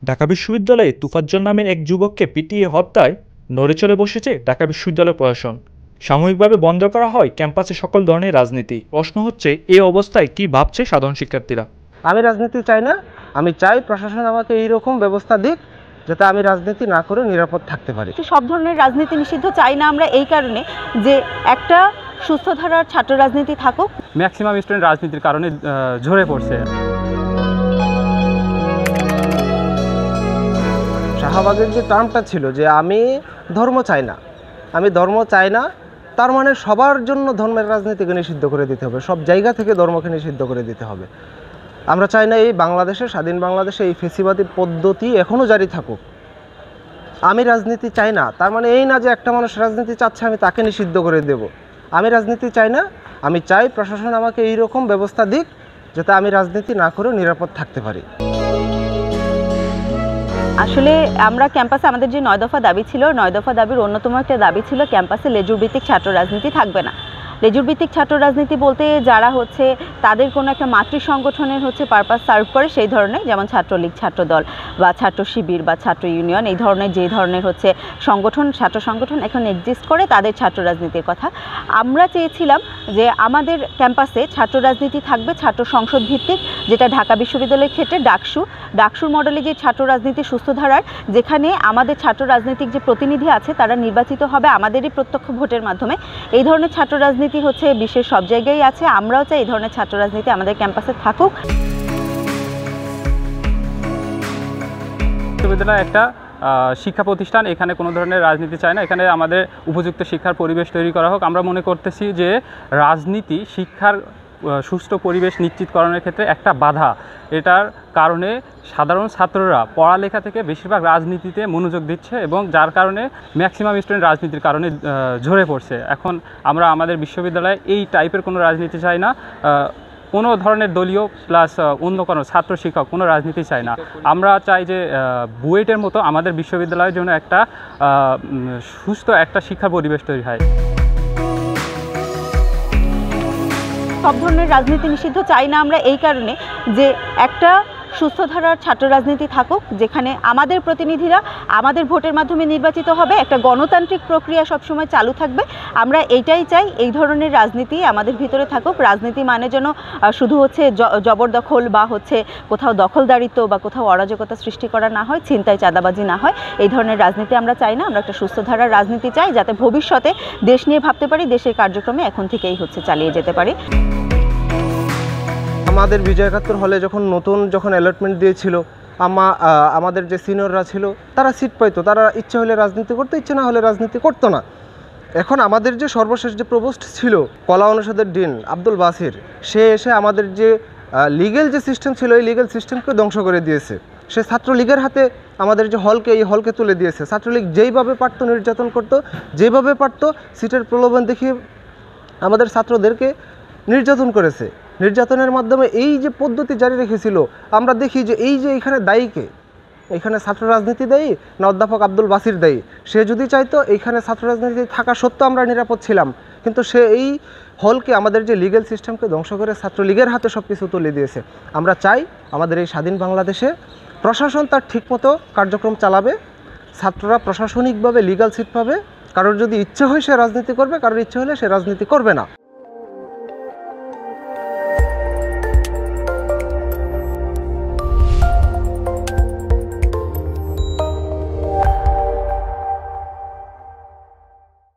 ঢাকা বিশ্ববিদ্যালয়ে তুফাজ্জল নামের এক যুবককে পিটিয়ে হত্যায় নড়েচড়ে বসেছে ঢাকা বিশ্ববিদ্যালয় প্রশাসন। সাময়িকভাবে বন্ধ করা হয় ক্যাম্পাসে সকল ধরনের রাজনীতি। প্রশ্ন হচ্ছে, এই অবস্থায় কি ভাবছে সাধারণ শিক্ষার্থীরা? আমি রাজনীতি চাই না। আমি চাই প্রশাসন আমাকে এইরকম ব্যবস্থা দিক যাতে আমি রাজনীতি না করে নিরাপদ থাকতে পারি। সব ধরনের রাজনীতি নিষিদ্ধ চাই না আমরা এই কারণে যে একটা সুস্থ ধারার ছাত্র রাজনীতি থাকুক। ম্যাক্সিমাম স্টুডেন্ট রাজনীতির কারণে ঝরে পড়ছে। শাহবাগের যে টার্মটা ছিল যে আমি ধর্ম চাই না, আমি ধর্ম চাই না, তার মানে সবার জন্য ধর্মের রাজনীতিকে নিষিদ্ধ করে দিতে হবে, সব জায়গা থেকে ধর্মকে নিষিদ্ধ করে দিতে হবে। আমরা চাই না এই বাংলাদেশে, স্বাধীন বাংলাদেশে এই ফেসিবাদী পদ্ধতি এখনও জারি থাকুক। আমি রাজনীতি চাই না তার মানে এই না যে একটা মানুষ রাজনীতি চাচ্ছে আমি তাকে নিষিদ্ধ করে দেব। আমি রাজনীতি চাই না। আমি চাই প্রশাসন আমাকে এইরকম ব্যবস্থা দিক যাতে আমি রাজনীতি না করে নিরাপদ থাকতে পারি। আসলে আমরা ক্যাম্পাসে আমাদের যে 9 দফা দাবি ছিল, 9 দফা দাবির অন্যতম একটা দাবি ছিল ক্যাম্পাসে লেজুর ভিত্তিক ছাত্র রাজনীতি থাকবে না। লেজুর ভিত্তিক ছাত্র রাজনীতি বলতে যারা হচ্ছে তাদের কোনো একটা মাতৃ সংগঠনের হচ্ছে পারপাস সার্ভ করে সেই ধরনের, যেমন ছাত্রলীগ, ছাত্রদল বা ছাত্র শিবির বা ছাত্র ইউনিয়ন, এই ধরনের যে ধরনের হচ্ছে সংগঠন, ছাত্র সংগঠন এখন এক্সিস্ট করে, তাদের ছাত্র রাজনীতির কথা আমরা চেয়েছিলাম যে আমাদের ক্যাম্পাসে ছাত্র রাজনীতি থাকবে ছাত্র সংসদ ভিত্তিক, যেটা ঢাকা বিশ্ববিদ্যালয়ের ক্ষেত্রে ডাকসুর মডেলে যে ছাত্র রাজনীতি সুস্থ ধারার, যেখানে আমাদের ছাত্র রাজনীতিক যে প্রতিনিধি আছে তারা নির্বাচিত হবে আমাদেরই প্রত্যক্ষ ভোটের মাধ্যমে। এই ধরনের ছাত্র রাজনীতি হচ্ছে বিশ্বের সব জায়গায় আছে। আমরাও চাই এই ধরনের ছাত্র রাজনীতি আমাদের ক্যাম্পাসে থাকুক। বিশ্ববিদ্যালয় একটা শিক্ষা প্রতিষ্ঠান, এখানে কোনো ধরনের রাজনীতি চায় না। এখানে আমাদের উপযুক্ত শিক্ষার পরিবেশ তৈরি করা হোক। আমরা মনে করতেছি যে রাজনীতি শিক্ষার সুষ্ঠু পরিবেশ নিশ্চিতকরণের ক্ষেত্রে একটা বাধা। এটার কারণে সাধারণ ছাত্ররা পড়ালেখা থেকে বেশিরভাগ রাজনীতিতে মনোযোগ দিচ্ছে এবং যার কারণে ম্যাক্সিমাম স্টুডেন্ট রাজনীতির কারণে ঝরে পড়ছে। এখন আমরা আমাদের বিশ্ববিদ্যালয়ে এই টাইপের কোনো রাজনীতি চাই না। কোনো ধরনের দলীয় প্লাস অন্য কোনো ছাত্র শিক্ষক কোনো রাজনীতি চাই না। আমরা চাই যে বুয়েটের মতো আমাদের বিশ্ববিদ্যালয়ের জন্য একটা সুস্থ একটা শিক্ষা পরিবেশ তৈরি হয়। সব ধরনের রাজনীতি নিষিদ্ধ চাই না আমরা এই কারণে যে একটা সুস্থ ধারার ছাত্র রাজনীতি থাকুক, যেখানে আমাদের প্রতিনিধিরা আমাদের ভোটের মাধ্যমে নির্বাচিত হবে, একটা গণতান্ত্রিক প্রক্রিয়া সবসময় চালু থাকবে। আমরা এইটাই চাই, এই ধরনের রাজনীতি আমাদের ভিতরে থাকুক। রাজনীতি মানে যেন শুধু হচ্ছে জবরদখল বা হচ্ছে কোথাও দখলদারিত্ব বা কোথাও অরাজকতা সৃষ্টি করা না হয়, ছিনতাই চাঁদাবাজি না হয়। এই ধরনের রাজনীতি আমরা চাই না। আমরা একটা সুস্থ ধারার রাজনীতি চাই যাতে ভবিষ্যতে দেশ নিয়ে ভাবতে পারি, দেশের কার্যক্রমে এখন থেকেই হচ্ছে চালিয়ে যেতে পারি। আমাদের বিজয় একাত্তর হলে যখন অ্যালটমেন্ট দিয়েছিল, আমাদের যে সিনিয়ররা ছিল তারা সিট পাইতো, তারা ইচ্ছা হলে রাজনীতি করতো, ইচ্ছে না হলে রাজনীতি করতো না। এখন আমাদের যে সর্বশেষ যে প্রভোস্ট ছিল কলা অনুষদের ডিন আব্দুল বাসির, সে এসে আমাদের যে লিগ্যাল যে সিস্টেম ছিল এই লিগ্যাল সিস্টেমকে ধ্বংস করে দিয়েছে। সে ছাত্রলীগের হাতে আমাদের যে এই হলকে তুলে দিয়েছে। ছাত্রলীগ যেইভাবে পারতো নির্যাতন করতো, যেভাবে পারতো সিটের প্রলোভন দেখিয়ে আমাদের ছাত্রদেরকে নির্যাতন করেছে। নির্যাতনের মাধ্যমে এই যে পদ্ধতি জারি রেখেছিল, আমরা দেখি যে এই যে এখানে দায়ীকে, এখানে ছাত্র রাজনীতি দায়ী না অধ্যাপক আব্দুল বাসির দায়ী? সে যদি চাইতো এইখানে ছাত্র রাজনীতি থাকা সত্ত্বেও আমরা নিরাপদ ছিলাম, কিন্তু সে এই হলকে, আমাদের যে লিগ্যাল সিস্টেমকে ধ্বংস করে ছাত্রলীগের হাতে সব কিছু তুলে দিয়েছে। আমরা চাই আমাদের এই স্বাধীন বাংলাদেশে প্রশাসন তার ঠিকমতো কার্যক্রম চালাবে, ছাত্ররা প্রশাসনিকভাবে লিগ্যাল সিট পাবে। কারোর যদি ইচ্ছে হয় সে রাজনীতি করবে, কারোর ইচ্ছে হলে সে রাজনীতি করবে না।